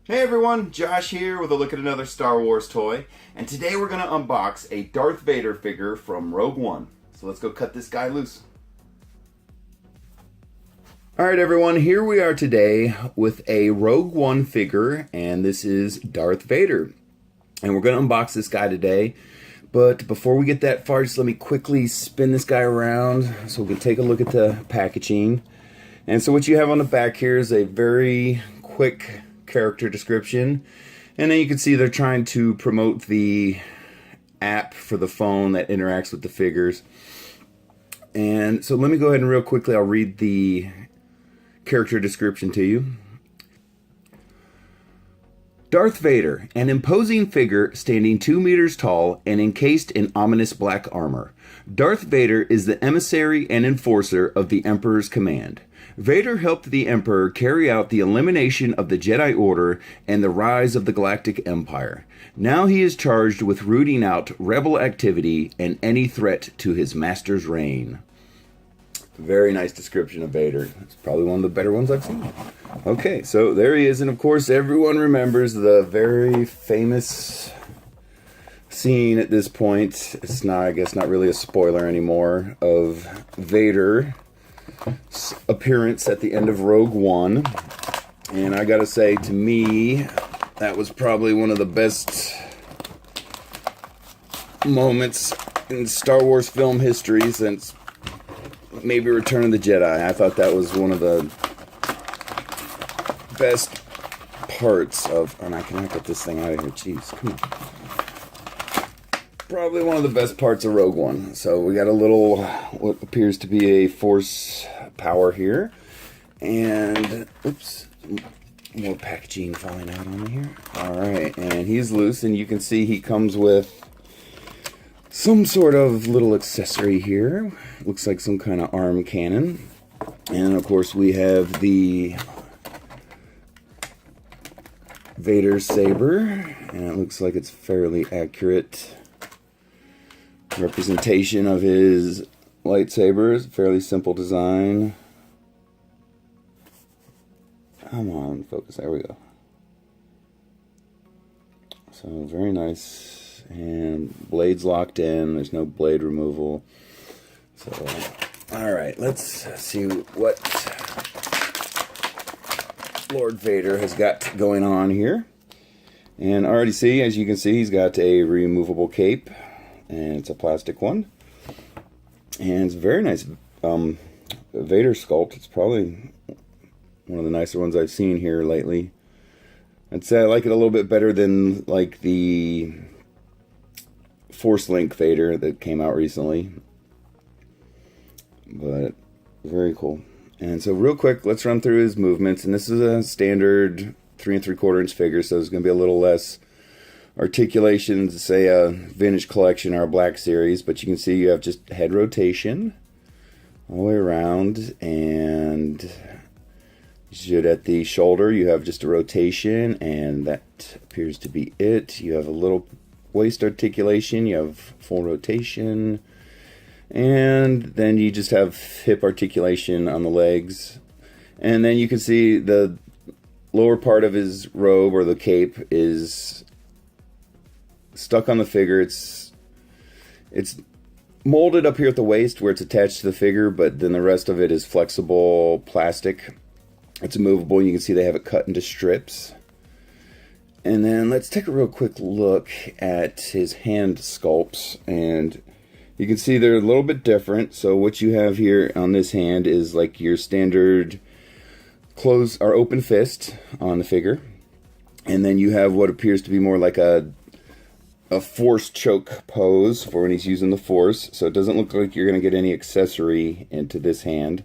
Hey everyone, Josh here with a look at another Star Wars toy, and today we're going to unbox a Darth Vader figure from Rogue One. So let's go cut this guy loose. Alright everyone, here we are today with a Rogue One figure, and this is Darth Vader. And we're going to unbox this guy today, but before we get that far, just let me quickly spin this guy around so we can take a look at the packaging. And so what you have on the back here is a very quick character description, and then you can see they're trying to promote the app for the phone that interacts with the figures. And so let me go ahead and real quickly I'll read the character description to you. Darth Vader, an imposing figure standing 2 meters tall and encased in ominous black armor. Darth Vader is the emissary and enforcer of the Emperor's command. Vader helped the Emperor carry out the elimination of the Jedi Order and the rise of the Galactic Empire. Now he is charged with rooting out rebel activity and any threat to his master's reign. Very nice description of Vader. It's probably one of the better ones I've seen. Okay, so there he is, and of course everyone remembers the very famous scene at this point. It's not, I guess, not really a spoiler anymore, of Vader appearance at the end of Rogue One. And I gotta say, to me, that was probably one of the best moments in Star Wars film history since maybe Return of the Jedi. I thought that was one of the best parts of, and I cannot get this thing out of here, jeez, come on. Probably one of the best parts of Rogue One. So we got a little, what appears to be a force power here. And, oops, more packaging falling out on me here. Alright, and he's loose, and you can see he comes with some sort of little accessory here. Looks like some kind of arm cannon. And of course we have the Vader saber, and it looks like it's fairly accurate representation of his lightsabers. Fairly simple design. Come on, focus. There we go. So very nice, and blades locked in. There's no blade removal. So, all right, let's see what Lord Vader has got going on here. And already see, as you can see, he's got a removable cape. And it's a plastic one, and it's very nice Vader sculpt. It's probably one of the nicer ones I've seen here lately. I'd say I like it a little bit better than like the Force Link Vader that came out recently, but very cool. And so real quick, let's run through his movements. And this is a standard 3 3/4 inch figure, so it's going to be a little less articulation to say a vintage collection or a black series, but you can see you have just head rotation all the way around, and should at the shoulder you have just a rotation, and that appears to be it. You have a little waist articulation, you have full rotation, and then you just have hip articulation on the legs. And then you can see the lower part of his robe or the cape is stuck on the figure. It's molded up here at the waist where it's attached to the figure, but then the rest of it is flexible plastic. It's movable, and you can see they have it cut into strips. And then let's take a real quick look at his hand sculpts, and you can see they're a little bit different. So what you have here on this hand is like your standard close or open fist on the figure, and then you have what appears to be more like a force choke pose for when he's using the force, so it doesn't look like you're going to get any accessory into this hand.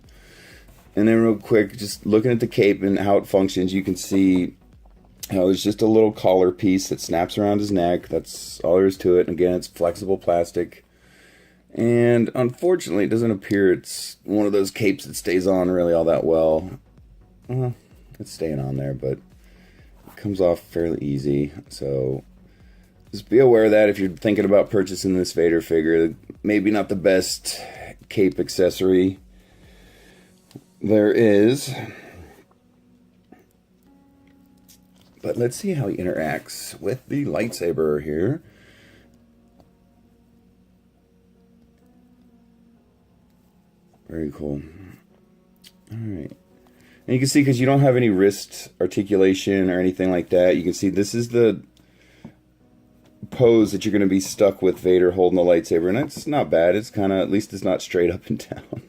And then real quick, just looking at the cape and how it functions, you can see how there's just a little collar piece that snaps around his neck. That's all there is to it. And again, it's flexible plastic, and unfortunately it doesn't appear it's one of those capes that stays on really all that well. It's staying on there, but it comes off fairly easy, so just be aware of that if you're thinking about purchasing this Vader figure. Maybe not the best cape accessory there is. But let's see how he interacts with the lightsaber here. Very cool. Alright. And you can see, because you don't have any wrist articulation or anything like that, you can see this is the pose that you're going to be stuck with Vader holding the lightsaber. And that's not bad. It's kind of, at least it's not straight up and down.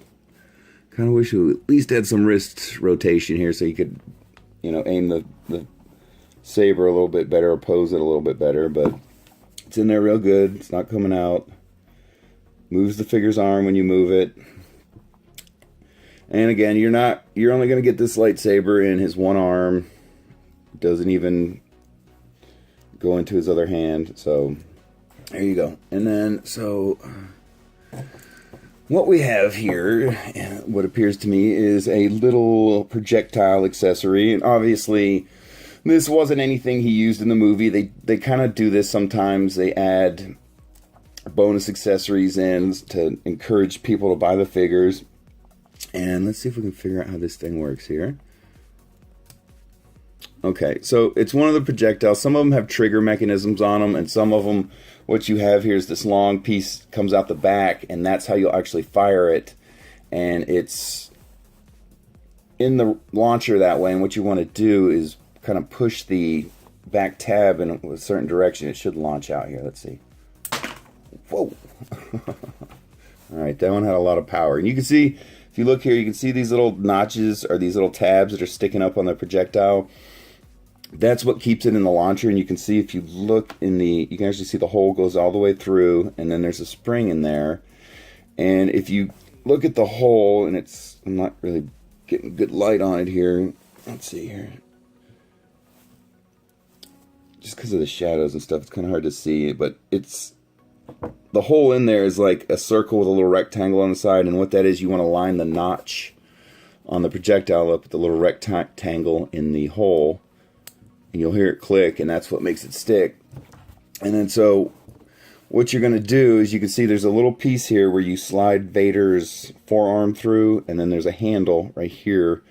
Kind of wish we at least had some wrist rotation here so you could, you know, aim the saber a little bit better or pose it a little bit better. But it's in there real good. It's not coming out. Moves the figure's arm when you move it. And again, you're only going to get this lightsaber in his one arm. Doesn't even go into his other hand. So there you go. And then, so what we have here, what appears to me, is a little projectile accessory. And obviously, this wasn't anything he used in the movie. They kind of do this sometimes. They add bonus accessories in to encourage people to buy the figures. And let's see if we can figure out how this thing works here. Okay, so it's one of the projectiles. Some of them have trigger mechanisms on them, and some of them, what you have here is this long piece comes out the back, and that's how you'll actually fire it. And it's in the launcher that way, and what you want to do is kind of push the back tab in a certain direction. It should launch out here. Let's see. Whoa. Alright, that one had a lot of power. And you can see, if you look here, you can see these little notches, or these little tabs that are sticking up on the projectile. That's what keeps it in the launcher. And you can see, if you look in the, you can actually see the hole goes all the way through, and then there's a spring in there. And if you look at the hole, and it's, I'm not really getting good light on it here. Let's see here. Just because of the shadows and stuff, it's kind of hard to see, but it's, the hole in there is like a circle with a little rectangle on the side, and what that is, you want to line the notch on the projectile up with the little rectangle in the hole, and you'll hear it click, and that's what makes it stick. And then so what you're going to do is, you can see there's a little piece here where you slide Vader's forearm through, and then there's a handle right here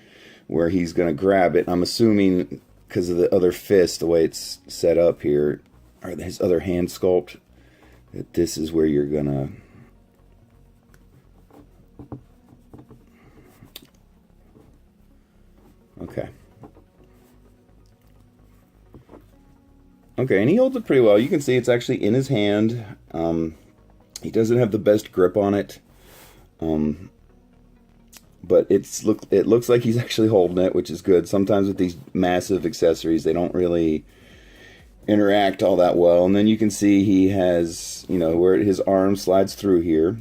where he's going to grab it. I'm assuming because of the other fist, the way it's set up here, or his other hand sculpt, that this is where you're gonna okay, and he holds it pretty well. You can see it's actually in his hand. He doesn't have the best grip on it, but it looks like he's actually holding it, which is good. Sometimes with these massive accessories, they don't really interact all that well. And then you can see he has, you know, where his arm slides through here.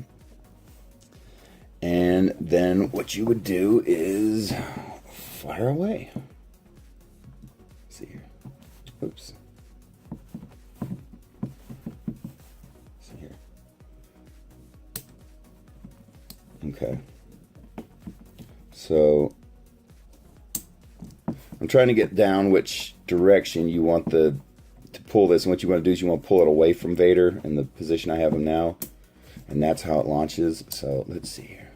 And then what you would do is fire away. Let's see here. Oops. Let's see here. Okay. So I'm trying to get down which direction you want to pull this, and what you want to do is you want to pull it away from Vader in the position I have him now, and that's how it launches. So let's see here.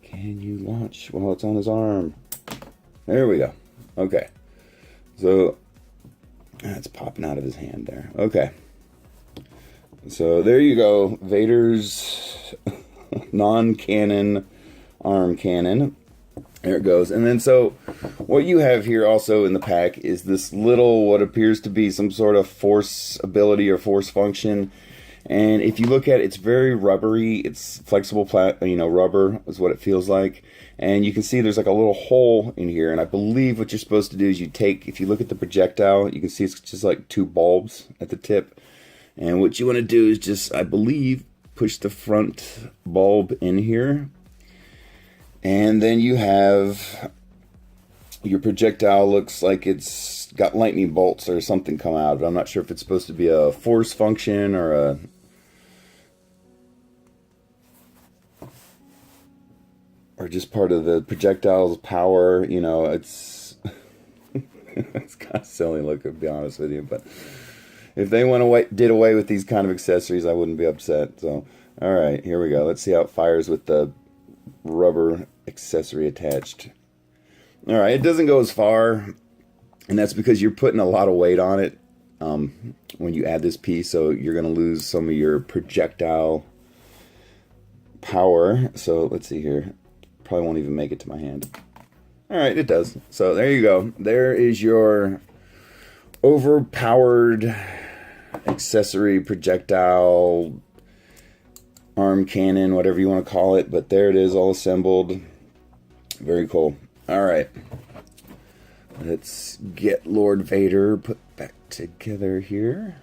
Can you launch while it's on his arm? There we go. Okay, so that's popping out of his hand there. Okay, so there you go, Vader's non-cannon arm cannon. There it goes. And then so what you have here also in the pack is this little, what appears to be some sort of force ability or force function. And if you look at it, it's very rubbery. It's flexible, rubber is what it feels like. And you can see there's like a little hole in here. And I believe what you're supposed to do is you take, if you look at the projectile, you can see it's just like two bulbs at the tip. And what you want to do is just, I believe, push the front bulb in here. And then you have your projectile, looks like it's got lightning bolts or something come out of it. I'm not sure if it's supposed to be a force function or just part of the projectile's power. You know, it's it's kind of silly look, to be honest with you. But if they did away with these kind of accessories, I wouldn't be upset. So, all right, here we go. Let's see how it fires with the rubber accessory attached. Alright, it doesn't go as far. And that's because you're putting a lot of weight on it when you add this piece, so you're going to lose some of your projectile power. So let's see here. Probably won't even make it to my hand. All right, it does. So there you go. There is your overpowered accessory projectile arm cannon, whatever you want to call it. But there it is, all assembled. Very cool. All right. Let's get Lord Vader put back together here.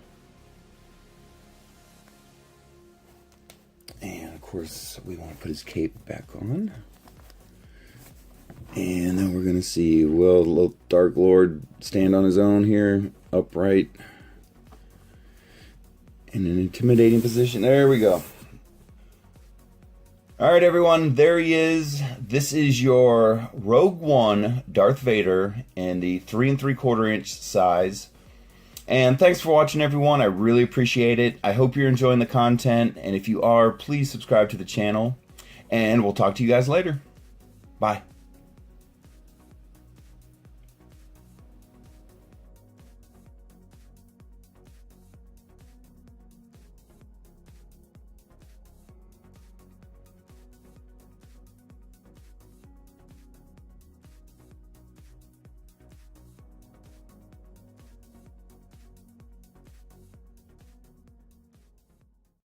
And of course, we want to put his cape back on. And then we're going to see, will the little Dark Lord stand on his own here, upright, in an intimidating position? There we go. All right, everyone, there he is. This is your Rogue One Darth Vader in the 3 3/4 inch size. And thanks for watching, everyone. I really appreciate it. I hope you're enjoying the content. And if you are, please subscribe to the channel. And we'll talk to you guys later. Bye.